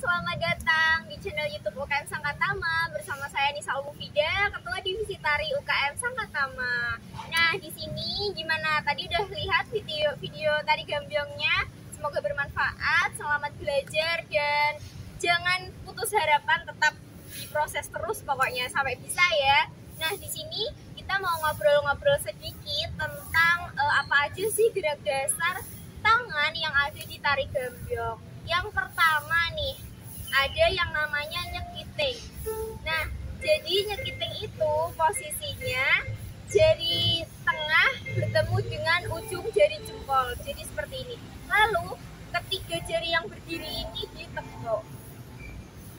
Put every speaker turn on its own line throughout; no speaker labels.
selamat datang di channel YouTube UKM Sangkatama bersama saya Nisa Umufida, Ketua Divisi Tari UKM Sangkatama. Nah, di sini gimana? Tadi udah lihat video tari gambyongnya? Semoga bermanfaat, selamat belajar dan jangan putus harapan, tetap diproses terus pokoknya sampai bisa ya. Nah, di sini kita mau ngobrol-ngobrol sedikit tentang apa aja sih gerak dasar tangan yang ada di tari gambyong. Yang pertama nih, ada yang namanya nyekiting. Nah, jadi nyekiting itu posisinya jari tengah bertemu dengan ujung jari jempol. Jadi seperti ini. Lalu ketiga jari yang berdiri ini ditekuk.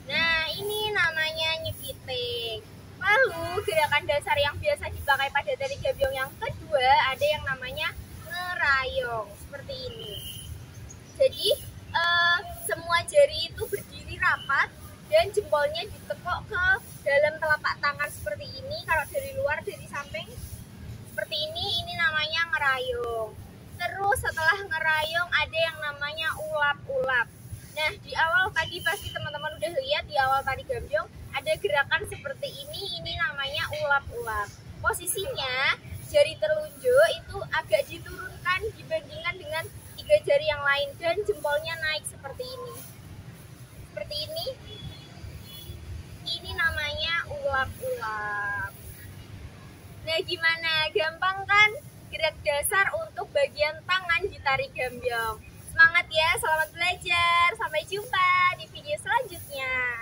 Nah, ini namanya nyekiting. Lalu gerakan dasar yang biasa dipakai pada tari gambyong yang kedua ada yang namanya ngerayong. Seperti ini. Jadi semua jari itu berdiri rapat dan jempolnya ditekuk ke dalam telapak tangan seperti ini. Kalau dari luar, dari samping seperti ini namanya ngerayong. Terus setelah ngerayong ada yang namanya ulap-ulap. Nah, di awal tadi pasti teman-teman udah lihat di awal tari gambyong ada gerakan seperti ini namanya ulap-ulap. Posisinya jari telunjuk itu agak diturunkan dibandingkan dengan tiga jari yang lain dan jempolnya naik seperti ini. Seperti ini. Ini namanya ulap-ulap. Nah, gimana? Gampang kan gerak dasar untuk bagian tangan di tari gambyong? Semangat ya, selamat belajar. Sampai jumpa di video selanjutnya.